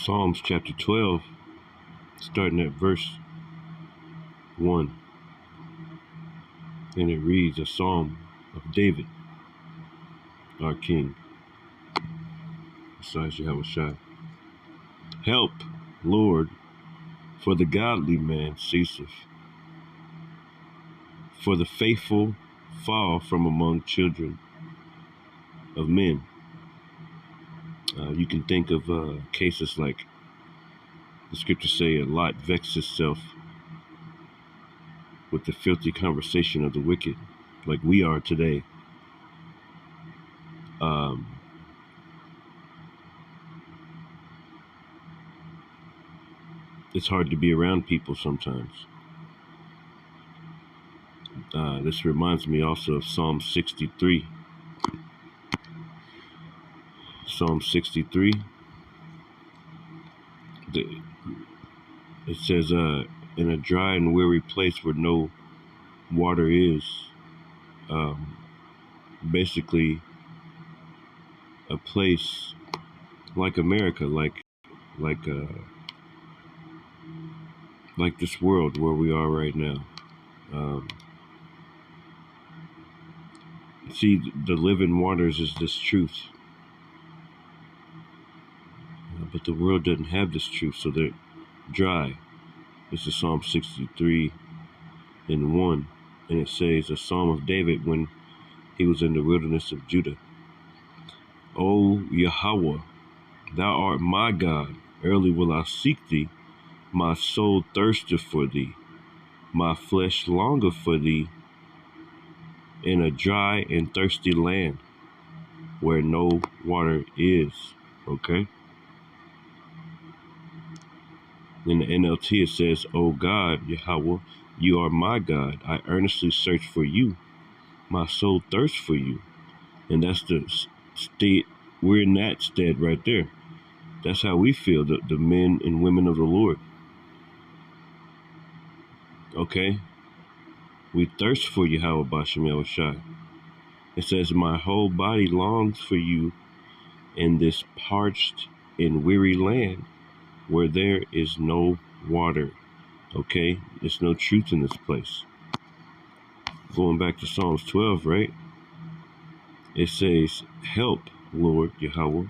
Psalms chapter 12, starting at verse 1. And it reads, a psalm of David, our king. Besides Yahushua. Help, Lord, for the godly man ceaseth, for the faithful fall from among children of men. You can think of cases like the scriptures say, Lot vexed himself with the filthy conversation of the wicked, like we are today. It's hard to be around people sometimes. This reminds me also of Psalm 63. Psalm 63. It says, in a dry and weary place where no water is, basically a place like America, like this world where we are right now. See, the living waters is this truth, but the world doesn't have this truth, so they're dry. This is Psalm 63 and 1, and it says, a psalm of David when he was in the wilderness of Judah. O Yahweh, thou art my God, early will I seek thee. My soul thirsteth for thee, my flesh longeth for thee, in a dry and thirsty land where no water is. Okay? In the NLT it says, O God, Yahweh, you are my God. I earnestly search for you. My soul thirsts for you. And that's the state, we're in that stead right there. That's how we feel, the men and women of the Lord. Okay? We thirst for Yahweh Bashem Yahushua. It says, my whole body longs for you in this parched and weary land where there is no water. Okay? There's no truth in this place. Going back to Psalms 12, right? It says, help, Lord Yahweh.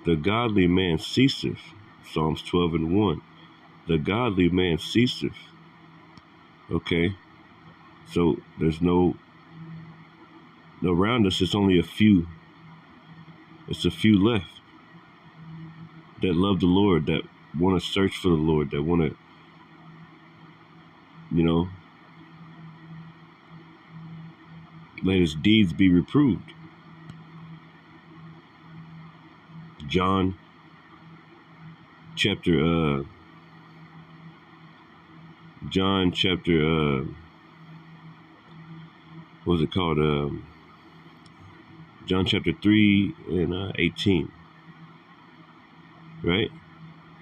The godly man ceaseth. Psalms 12 and 1. The godly man ceaseth. Okay? So there's no, around us, it's only a few. It's a few left that love the Lord, that want to search for the Lord, that want to, let his deeds be reproved. John chapter, what's it called? John chapter 3 and 18, right?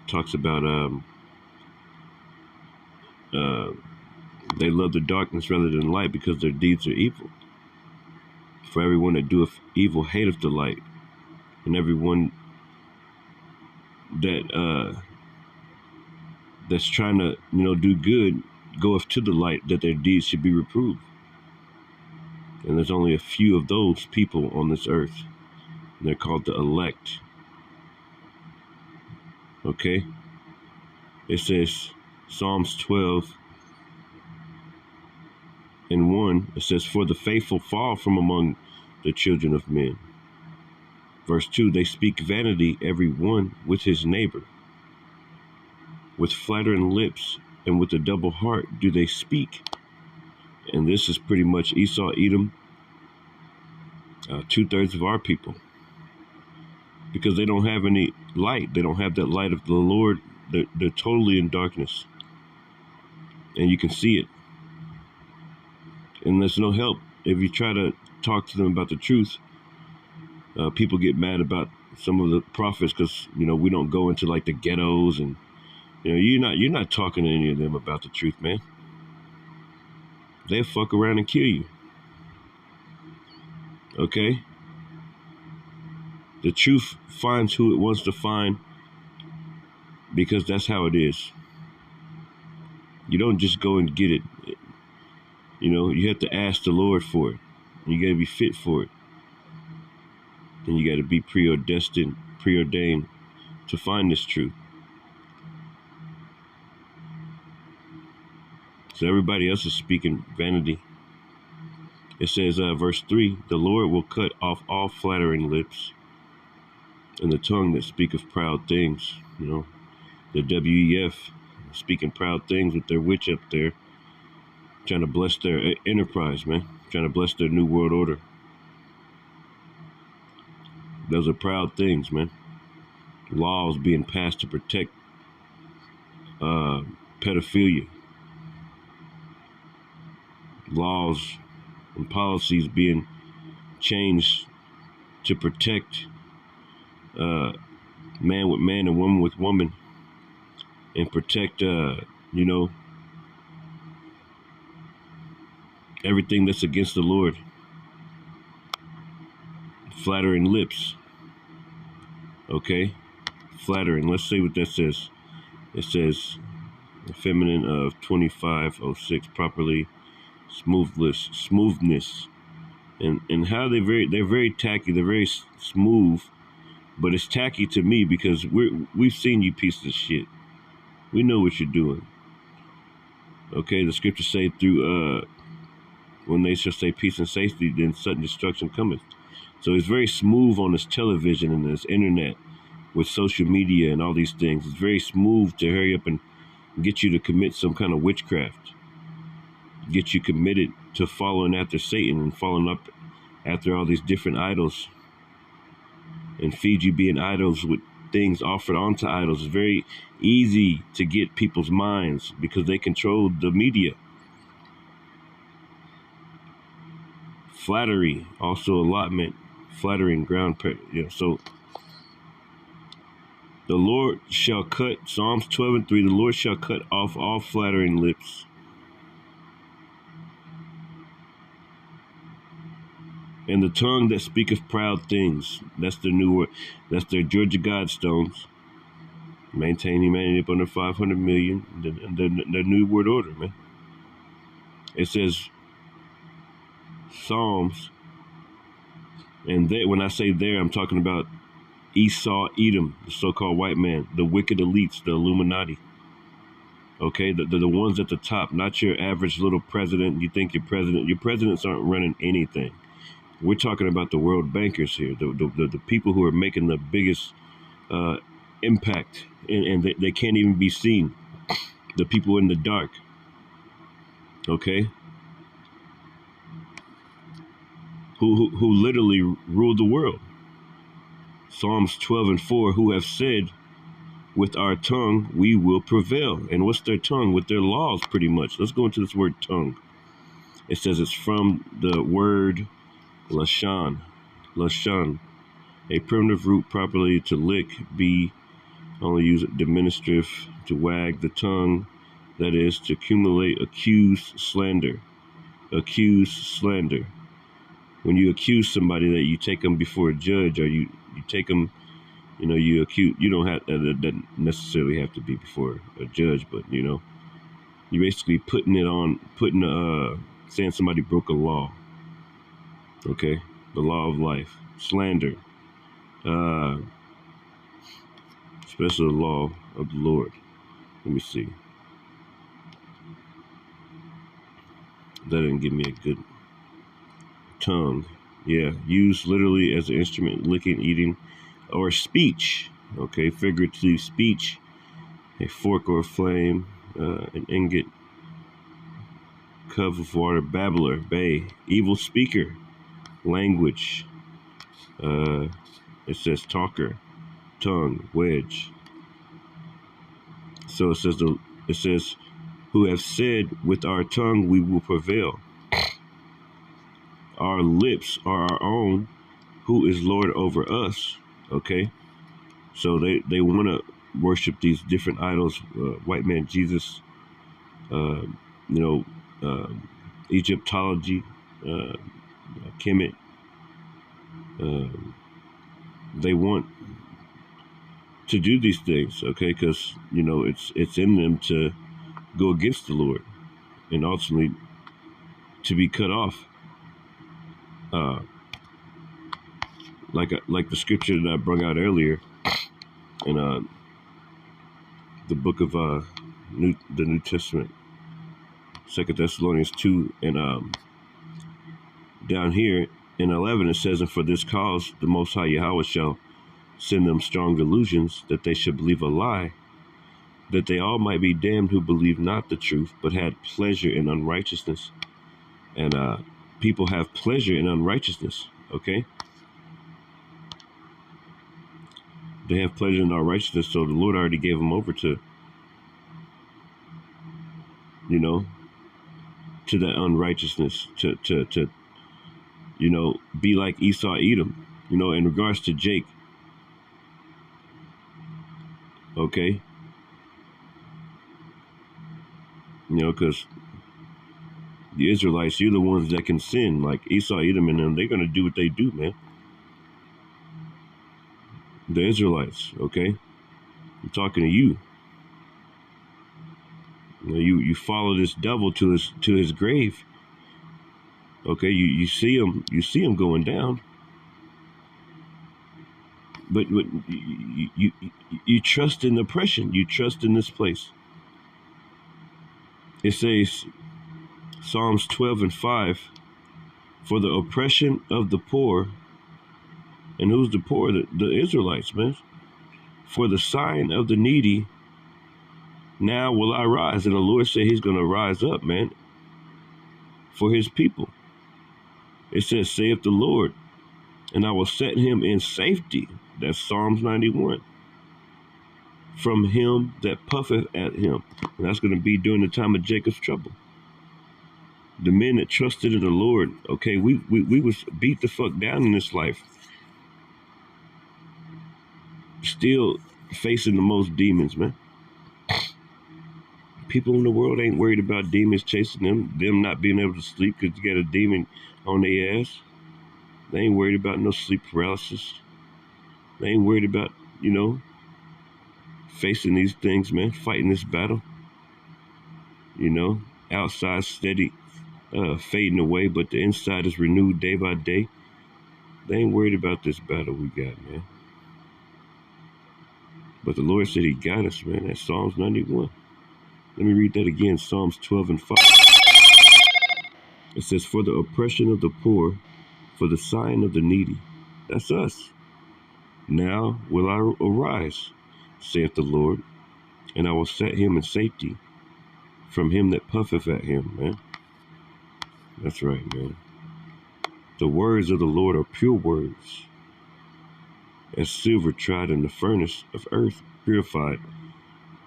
Talks about they love the darkness rather than light because their deeds are evil. For everyone that doeth evil hateth the light, and everyone that that's trying to do good goeth to the light, that their deeds should be reproved. And there's only a few of those people on this earth. And they're called the elect. Okay? It says, Psalms 12 and 1, it says, for the faithful fall from among the children of men. Verse 2, they speak vanity, every one with his neighbor. With flattering lips and with a double heart do they speak. And this is pretty much Esau, Edom, 2/3 of our people. Because they don't have any light. They don't have that light of the Lord. They're totally in darkness. And you can see it. And there's no help. If you try to talk to them about the truth, people get mad about some of the prophets because, we don't go into like the ghettos and, you're not talking to any of them about the truth, man. They'll fuck around and kill you. Okay? The truth finds who it wants to find, because that's how it is. You don't just go and get it. You know, you have to ask the Lord for it. You got to be fit for it. And you got to be preordained to find this truth. So everybody else is speaking vanity. It says, verse 3, the Lord will cut off all flattering lips and the tongue that speaketh proud things. You know, the WEF speaking proud things with their witch up there, trying to bless their enterprise, man, trying to bless their new world order. Those are proud things, man. Laws being passed to protect pedophilia. Laws and policies being changed to protect man with man and woman with woman, and protect, everything that's against the Lord. Flattering lips. Okay? Flattering. Let's see what that says. It says, feminine of 2506, properly smoothness. And how they're very tacky, they're very smooth, but it's tacky to me because we've seen you pieces of shit. We know what you're doing. Okay, the scriptures say through when they shall say peace and safety, then sudden destruction cometh. So it's very smooth on this television and this internet with social media and all these things. It's very smooth to hurry up and get you to commit some kind of witchcraft, get you committed to following after Satan and following up after all these different idols, and feed you being idols with things offered onto idols. It's very easy to get people's minds because they control the media. Flattery, also allotment, flattering ground. So the Lord shall cut, Psalms 12:3, the Lord shall cut off all flattering lips. And the tongue that speaketh proud things. That's the new word. That's their Georgia Godstones. Maintain humanity up under 500 million. The new world order, man. It says Psalms, and when I say there, I'm talking about Esau, Edom, the so-called white man, the wicked elites, the Illuminati. Okay, the ones at the top, not your average little president. You think your presidents aren't running anything. We're talking about the world bankers here, the people who are making the biggest impact, and they can't even be seen. The people in the dark. Okay, who literally rule the world. Psalms 12:4, who have said, with our tongue we will prevail. And what's their tongue? With their laws, pretty much. Let's go into this word tongue. It says it's from the word lashon, a primitive root properly to lick, be only use it diminutive, to wag the tongue, that is, to accumulate, accuse, slander. When you accuse somebody, that you take them before a judge, or you take them, you accuse. You don't have that doesn't necessarily have to be before a judge, but you're basically saying somebody broke a law. Okay, the law of life, slander, especially the law of the Lord. Let me see. That didn't give me a good tongue. Yeah, used literally as an instrument, licking, eating, or speech. Okay, figurative speech, a fork or a flame, an ingot, cup of water, babbler, bay, evil speaker, language. It says talker, tongue, wedge. So it says, who have said, with our tongue we will prevail. Our lips are our own. Who is Lord over us? Okay, so they want to worship these different idols. White man Jesus, uh, you know, Egyptology, Kemet. They want to do these things, okay? Because it's in them to go against the Lord and ultimately to be cut off. Uh, like the scripture that I brought out earlier in the book of the New Testament, 2 Thessalonians 2, and down here in 11 it says, "And for this cause the Most High Yahweh shall send them strong delusions, that they should believe a lie, that they all might be damned who believe not the truth, but had pleasure in unrighteousness." And people have pleasure in unrighteousness, okay? They have pleasure in unrighteousness, so the Lord already gave them over to, to that unrighteousness, to be like Esau, Edom, in regards to Jake, okay? Because the Israelites, you're the ones that can sin, like Esau, Edom, and them. They're gonna do what they do, man. The Israelites, okay? I'm talking to you. You follow this devil to his grave. Okay, you see him going down, but you trust in oppression. You trust in this place. It says Psalms 12:5, for the oppression of the poor, and who's the poor? The Israelites, man. For the sign of the needy, now will I rise. And the Lord said He's going to rise up, man, for His people. It says, saith the Lord, and I will set him in safety. That's Psalms 91. From him that puffeth at him. And that's going to be during the time of Jacob's trouble. The men that trusted in the Lord, okay, we was beat the fuck down in this life. Still facing the most demons, man. People in the world ain't worried about demons chasing them not being able to sleep because you got a demon on their ass. They ain't worried about no sleep paralysis. They ain't worried about, facing these things, man, fighting this battle. Outside steady, fading away, but the inside is renewed day by day. They ain't worried about this battle we got, man. But the Lord said He got us, man. That's Psalms 91. Let me read that again, Psalms 12:5. It says, for the oppression of the poor, for the sign of the needy. That's us. Now will I arise, saith the Lord, and I will set him in safety from him that puffeth at him, man. That's right, man. The words of the Lord are pure words, as silver tried in the furnace of earth, purified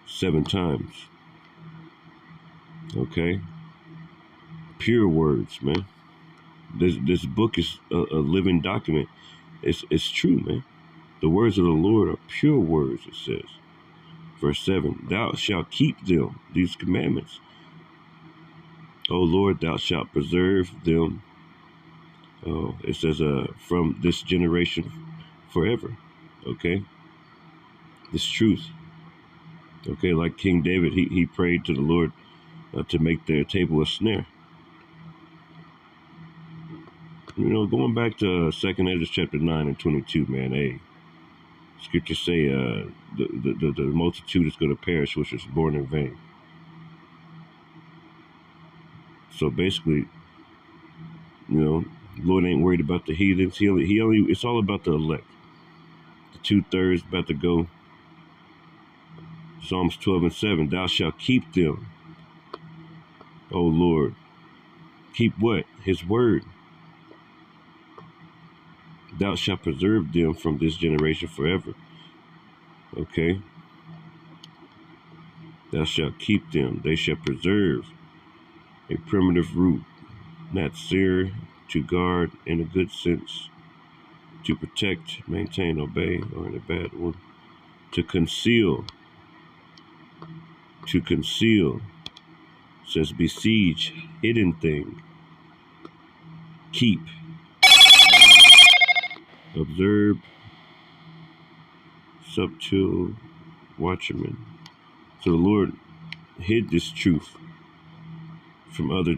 7 times. Okay? Pure words, man. This book is a living document. It's true, man. The words of the Lord are pure words, it says. Verse 7, thou shalt keep them, these commandments. O Lord, thou shalt preserve them. Oh, it says from this generation forever. Okay? This truth. Okay, like King David, he prayed to the Lord to make their table a snare. Going back to 2 Ezra chapter 9 and 22, man, hey, scriptures say the multitude is going to perish, which was born in vain. So basically, Lord ain't worried about the heathens. He only it's all about the elect. The 2/3 about to go. Psalms 12:7, thou shalt keep them, O Lord. Keep what? His word. Thou shalt preserve them from this generation forever. Okay? Thou shalt keep them. They shall preserve a primitive root, not sear, to guard in a good sense, to protect, maintain, obey, or in a bad one, to conceal, says besiege, hidden thing, keep, observe, subtle watchman. So the Lord hid this truth from other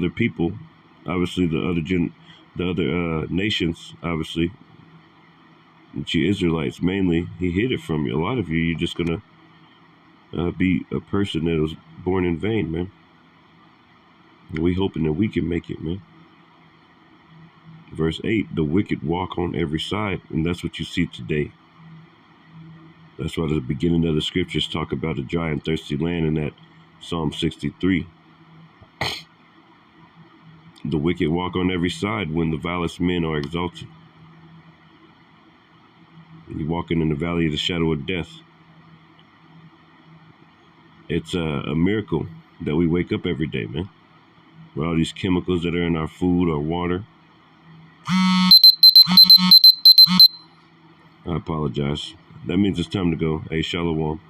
people, obviously the other nations, obviously, you Israelites mainly. He hid it from you. A lot of you, you're just gonna be a person that was born in vain, man. And we hoping that we can make it, man. Verse 8, the wicked walk on every side, and that's what you see today. That's why the beginning of the scriptures talk about a dry and thirsty land in that Psalm 63. The wicked walk on every side when the vilest men are exalted. You're walking in the valley of the shadow of death. It's a miracle that we wake up every day, man. With all these chemicals that are in our food or water. I apologize. That means it's time to go. Hey, Shalom.